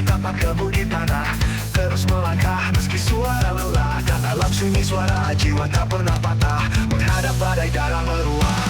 tapak kebun di tanah, terus melangkah meski suara lelah. Dan dalam sunyi suara jiwa tak pernah patah, menghadap badai darah meruah.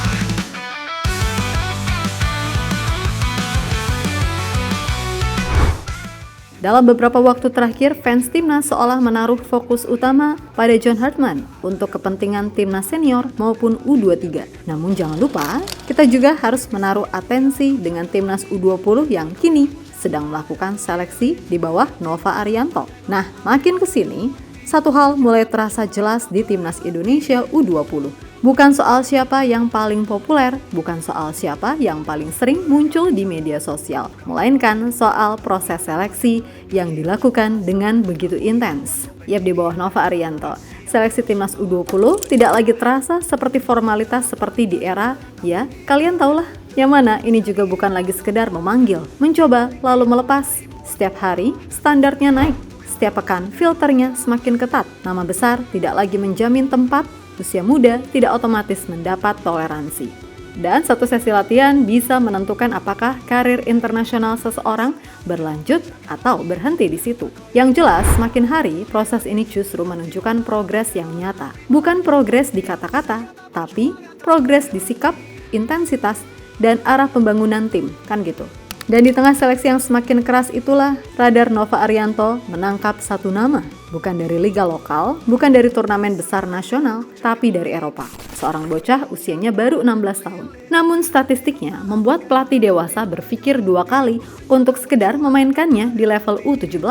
Dalam beberapa waktu terakhir, fans timnas seolah menaruh fokus utama pada John Hartman untuk kepentingan timnas senior maupun U23. Namun jangan lupa, kita juga harus menaruh atensi dengan timnas U20 yang kini sedang melakukan seleksi di bawah Nova Arianto. Nah, makin kesini, satu hal mulai terasa jelas di timnas Indonesia U20. Bukan soal siapa yang paling populer, bukan soal siapa yang paling sering muncul di media sosial, melainkan soal proses seleksi yang dilakukan dengan begitu intens. Yap, di bawah Nova Arianto, seleksi timnas U20 tidak lagi terasa seperti formalitas seperti di era, ya kalian tahulah, yang mana ini juga bukan lagi sekedar memanggil, mencoba, lalu melepas. Setiap hari, standarnya naik. Setiap pekan, filternya semakin ketat. Nama besar tidak lagi menjamin tempat, usia muda tidak otomatis mendapat toleransi. Dan satu sesi latihan bisa menentukan apakah karir internasional seseorang berlanjut atau berhenti di situ. Yang jelas, semakin hari proses ini justru menunjukkan progres yang nyata. Bukan progres di kata-kata, tapi progres di sikap, intensitas, dan arah pembangunan tim, kan gitu. Dan di tengah seleksi yang semakin keras itulah, radar Nova Arianto menangkap satu nama. Bukan dari liga lokal, bukan dari turnamen besar nasional, tapi dari Eropa. Seorang bocah usianya baru 16 tahun. Namun statistiknya membuat pelatih dewasa berpikir dua kali untuk sekedar memainkannya di level U17.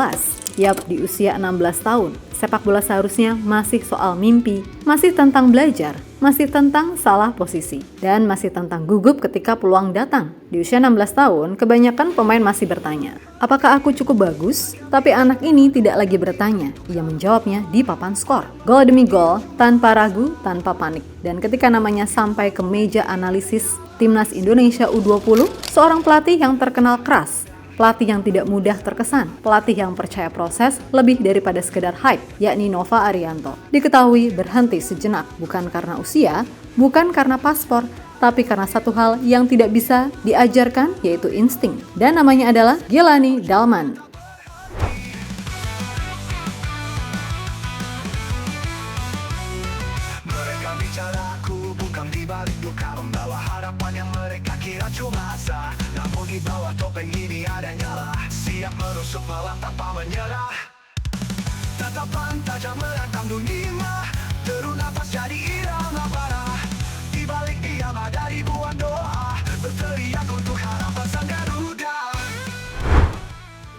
Yap, di usia 16 tahun, sepak bola seharusnya masih soal mimpi, masih tentang belajar, masih tentang salah posisi, dan masih tentang gugup ketika peluang datang. Di usia 16 tahun, kebanyakan pemain masih bertanya, apakah aku cukup bagus? Tapi anak ini tidak lagi bertanya, ia menjawabnya di papan skor. Gol demi gol, tanpa ragu, tanpa panik. Dan ketika namanya sampai ke meja analisis Timnas Indonesia U20, seorang pelatih yang terkenal keras, pelatih yang tidak mudah terkesan, pelatih yang percaya proses lebih daripada sekedar hype, yakni Nova Arianto. Diketahui berhenti sejenak, bukan karena usia, bukan karena paspor, tapi karena satu hal yang tidak bisa diajarkan, yaitu insting. Dan namanya adalah Gilani Dalman. Mereka bicara aku bukan di balik duka, membawa harapan yang mereka kira cuma asa. Namun di bawah topeng ini ada nyala, siap merusuk malam tanpa menyerah. Tatapan tajam merantang dunia, deru nafas jadi irama parah. Di balik diam ada ribuan doa, berteriak untuk harapan sang Garuda.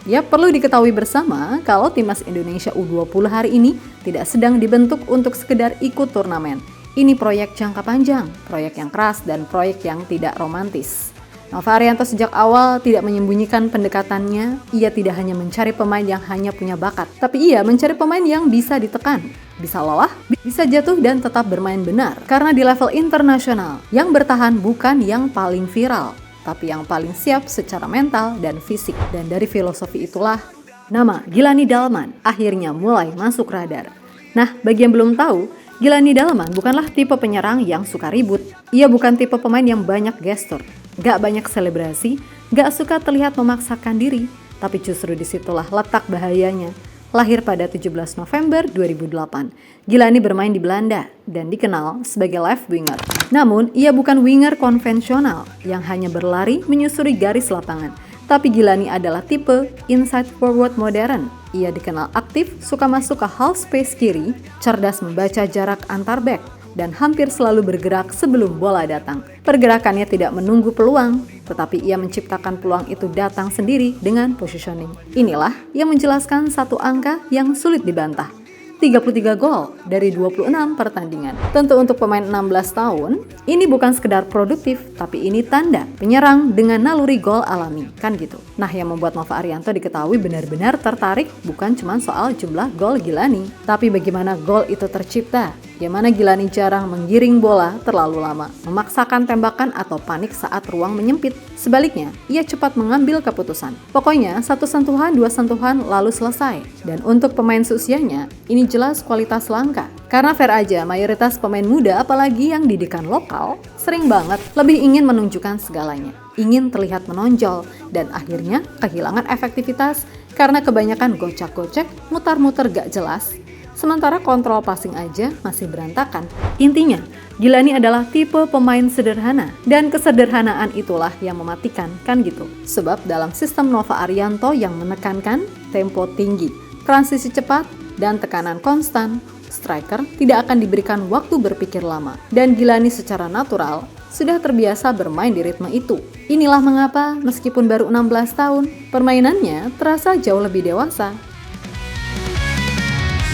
Ya, perlu diketahui bersama kalau Timnas Indonesia U20 hari ini tidak sedang dibentuk untuk sekedar ikut turnamen. Ini proyek jangka panjang, proyek yang keras, dan proyek yang tidak romantis. Nova Arianto sejak awal tidak menyembunyikan pendekatannya. Ia tidak hanya mencari pemain yang hanya punya bakat, tapi ia mencari pemain yang bisa ditekan, bisa lelah, bisa jatuh dan tetap bermain benar. Karena di level internasional, yang bertahan bukan yang paling viral, tapi yang paling siap secara mental dan fisik. Dan dari filosofi itulah, nama Gilani Dalman akhirnya mulai masuk radar. Nah, bagi yang belum tahu, Gilani Dalman bukanlah tipe penyerang yang suka ribut. Ia bukan tipe pemain yang banyak gestur, gak banyak selebrasi, gak suka terlihat memaksakan diri. Tapi justru disitulah letak bahayanya. Lahir pada 17 November 2008, Gilani bermain di Belanda dan dikenal sebagai left winger. Namun, ia bukan winger konvensional yang hanya berlari menyusuri garis lapangan. Tapi Gilani adalah tipe inside forward modern. Ia dikenal aktif, suka masuk ke half space kiri, cerdas membaca jarak antar back, dan hampir selalu bergerak sebelum bola datang. Pergerakannya tidak menunggu peluang, tetapi ia menciptakan peluang itu datang sendiri dengan positioning. Inilah yang menjelaskan satu angka yang sulit dibantah. 33 gol dari 26 pertandingan. Tentu untuk pemain 16 tahun, ini bukan sekedar produktif, tapi ini tanda penyerang dengan naluri gol alami, kan gitu. Nah, yang membuat Nova Arianto diketahui benar-benar tertarik bukan cuma soal jumlah gol Gilani, tapi bagaimana gol itu tercipta. yang mana Gilani jarang menggiring bola terlalu lama, memaksakan tembakan atau panik saat ruang menyempit. Sebaliknya, ia cepat mengambil keputusan. Pokoknya, satu sentuhan, dua sentuhan, lalu selesai. Dan untuk pemain seusianya, ini jelas kualitas langka. Karena fair aja, mayoritas pemain muda, apalagi yang didikan lokal, sering banget lebih ingin menunjukkan segalanya. Ingin terlihat menonjol, dan akhirnya kehilangan efektivitas karena kebanyakan gocek-gocek, mutar-muter gak jelas. Sementara kontrol passing aja masih berantakan. Intinya, Gilani adalah tipe pemain sederhana, dan kesederhanaan itulah yang mematikan, kan gitu. Sebab dalam sistem Nova Arianto yang menekankan tempo tinggi, transisi cepat, dan tekanan konstan, striker tidak akan diberikan waktu berpikir lama. Dan Gilani secara natural sudah terbiasa bermain di ritme itu. Inilah mengapa meskipun baru 16 tahun, permainannya terasa jauh lebih dewasa.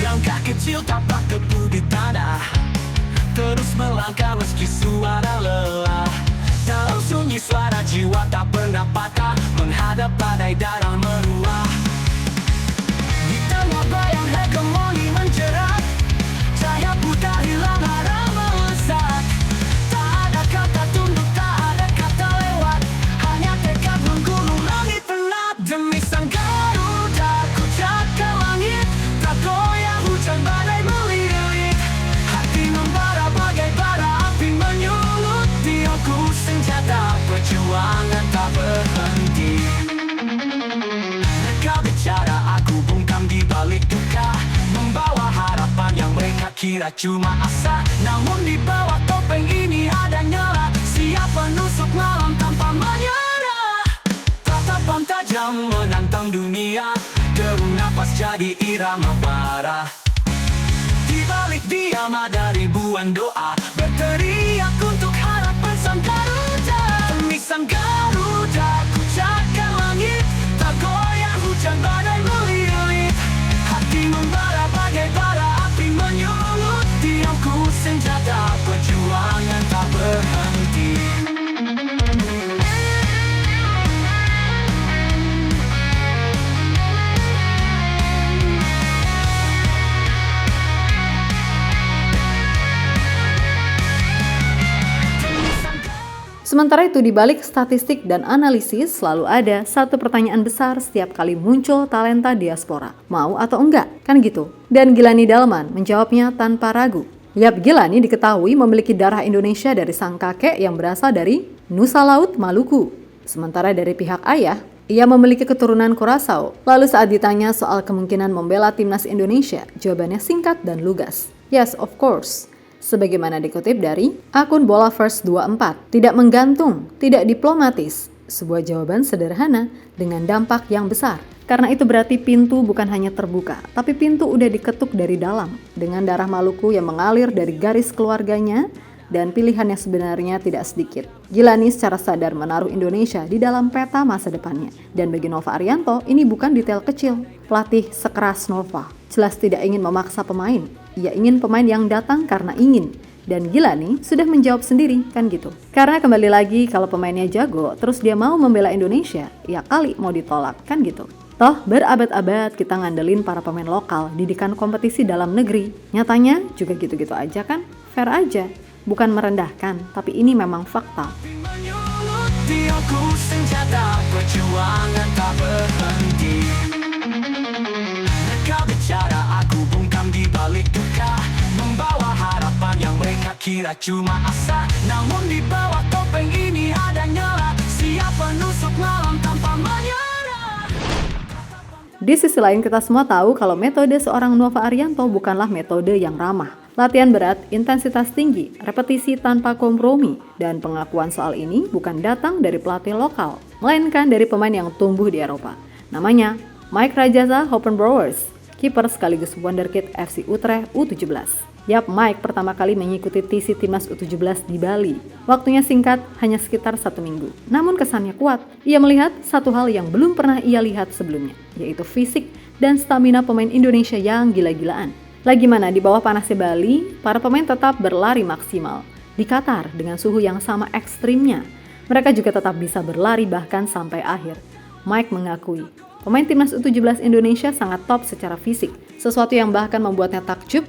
Langkah kecil tapak tebu di tanah, terus melangkah meski suara lelah. Dalam sunyi suara jiwa tak pernah patah, menghadap badai darah meruah. Di tengah bayang hegemoni menjerat, cahaya buta hilang arah melesat. Tak ada kata tunduk, tak ada kata lewat, hanya tekad menggulung langit penat. Demi sang Garuda ku cakar langit, tak goyah hujan badai melilit. Hati membara bagai bara api menyulut, tiangku senjata perjuangan tak berhenti. Mereka bicara, aku bungkam di balik duka, membawa harapan yang mereka kira cuma asa. Namun di bawah topeng ini ada nyala, siap penusuk malam tanpa menyerah. Tatapan tajam menantang dunia, deru napas jadi irama bara. Di balik diam ada ribuan doa, berteriak untuk harapan sang Garuda. Demi sang Garuda ku cakar langit, tak goyah hujan badai melilit. Hati membara bagai bara api menyulut, tiangku senjata perjuangan tak berhenti. Sementara itu, di balik statistik dan analisis selalu ada satu pertanyaan besar setiap kali muncul talenta diaspora. Mau atau enggak? Kan gitu. Dan Gilani Dalman menjawabnya tanpa ragu. Yap, Gilani diketahui memiliki darah Indonesia dari sang kakek yang berasal dari Nusa Laut, Maluku. Sementara dari pihak ayah, ia memiliki keturunan Curaçao. Lalu saat ditanya soal kemungkinan membela timnas Indonesia, jawabannya singkat dan lugas. Yes, of course. Sebagaimana dikutip dari akun Bola First 24, tidak menggantung, tidak diplomatis, sebuah jawaban sederhana dengan dampak yang besar. Karena itu berarti pintu bukan hanya terbuka, tapi pintu udah diketuk dari dalam, dengan darah Maluku yang mengalir dari garis keluarganya, dan pilihannya sebenarnya tidak sedikit. Gilani secara sadar menaruh Indonesia di dalam peta masa depannya. Dan bagi Nova Arianto, ini bukan detail kecil. Pelatih sekeras Nova jelas tidak ingin memaksa pemain. Ia ingin pemain yang datang karena ingin. Dan Gilani sudah menjawab sendiri, kan gitu. Karena kembali lagi, kalau pemainnya jago, terus dia mau membela Indonesia, ya kali mau ditolak, kan gitu. Toh berabad-abad kita ngandelin para pemain lokal didikan kompetisi dalam negeri. Nyatanya juga gitu-gitu aja kan? Fair aja. Bukan merendahkan, tapi ini memang fakta. Tiangku senjata perjuangan tak berhenti. Mereka bicara, aku bungkam di balik duka, membawa harapan yang mereka kira cuma asa. Namun di bawah topeng ini ada nyala, siap penusuk malam tanpa menyerah. Di sisi lain, kita semua tahu kalau metode seorang Nova Arianto bukanlah metode yang ramah. Latihan berat, intensitas tinggi, repetisi tanpa kompromi, dan pengakuan soal ini bukan datang dari pelatih lokal, melainkan dari pemain yang tumbuh di Eropa. Namanya Mike Rajasa Hoppenbrouwers, kiper sekaligus wonderkid FC Utrecht U17. Yap, Mike pertama kali mengikuti TC Timnas U17 di Bali. Waktunya singkat, hanya sekitar 1 minggu. Namun kesannya kuat. Ia melihat satu hal yang belum pernah ia lihat sebelumnya, yaitu fisik dan stamina pemain Indonesia yang gila-gilaan. Lagi mana di bawah panasnya Bali, para pemain tetap berlari maksimal. Di Qatar dengan suhu yang sama ekstrimnya, mereka juga tetap bisa berlari bahkan sampai akhir. Mike mengakui, pemain timnas U17 Indonesia sangat top secara fisik, sesuatu yang bahkan membuatnya takjub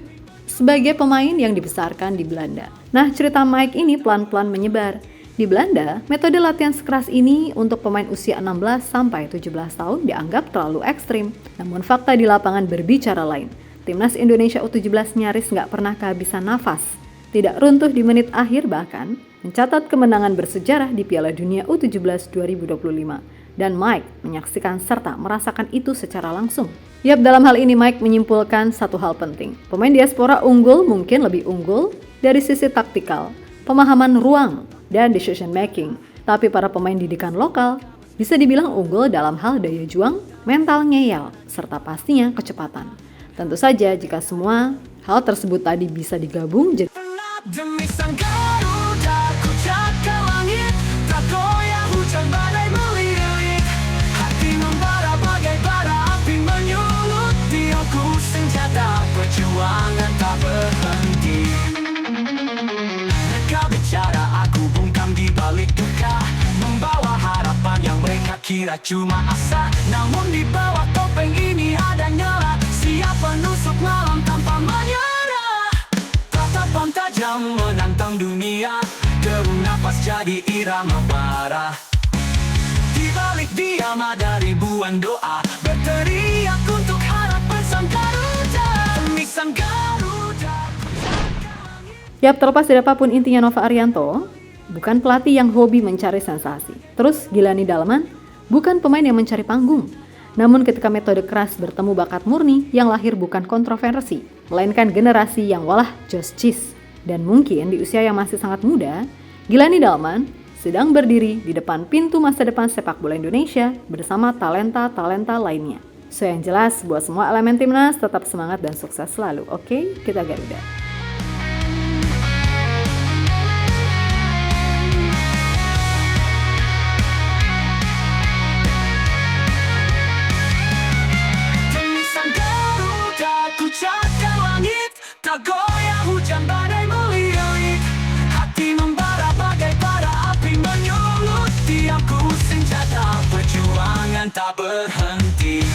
sebagai pemain yang dibesarkan di Belanda. Nah, cerita Mike ini pelan-pelan menyebar. Di Belanda, metode latihan sekeras ini untuk pemain usia 16 sampai 17 tahun dianggap terlalu ekstrim. Namun fakta di lapangan berbicara lain. Timnas Indonesia U17 nyaris nggak pernah kehabisan nafas. Tidak runtuh di menit akhir bahkan, mencatat kemenangan bersejarah di Piala Dunia U17 2025. Dan Mike menyaksikan serta merasakan itu secara langsung. Yap, dalam hal ini Mike menyimpulkan satu hal penting. Pemain diaspora unggul mungkin lebih unggul dari sisi taktikal, pemahaman ruang, dan decision making. Tapi para pemain didikan lokal bisa dibilang unggul dalam hal daya juang, mental ngeyel, serta pastinya kecepatan. Tentu saja jika semua hal tersebut tadi bisa digabung jadi Demi sang Garuda ku jaga langit, tak goyah hujan badai melilit. Hati membara bagai bara api menyulut, tiangku senjata perjuangan tak berhenti. Mereka bicara, aku bungkam di balik duka, membawa harapan yang mereka kira cuma asa. Namun di bawah topeng ini ada nyala, siap menusuk malam tanpa menyerah. Tatapan tajam menantang dunia, deru napas jadi irama bara. Di balik diam ada ribuan doa, berteriak untuk harapan sang Garuda. Demi sang Garuda. Yap, terlepas dari apapun intinya, Nova Arianto bukan pelatih yang hobi mencari sensasi. Terus Gilani Dalman bukan pemain yang mencari panggung. Namun ketika metode keras bertemu bakat murni yang lahir bukan kontroversi, melainkan generasi yang walah just cheese. Dan mungkin di usia yang masih sangat muda, Gilani Dalman sedang berdiri di depan pintu masa depan sepak bola Indonesia bersama talenta-talenta lainnya. So yang jelas buat semua elemen timnas tetap semangat dan sukses selalu. Oke, kita Garuda. Tak goyah hujan badai melilit, hati membara bagai bara api menyulut, tiangku senjata perjuangan tak berhenti.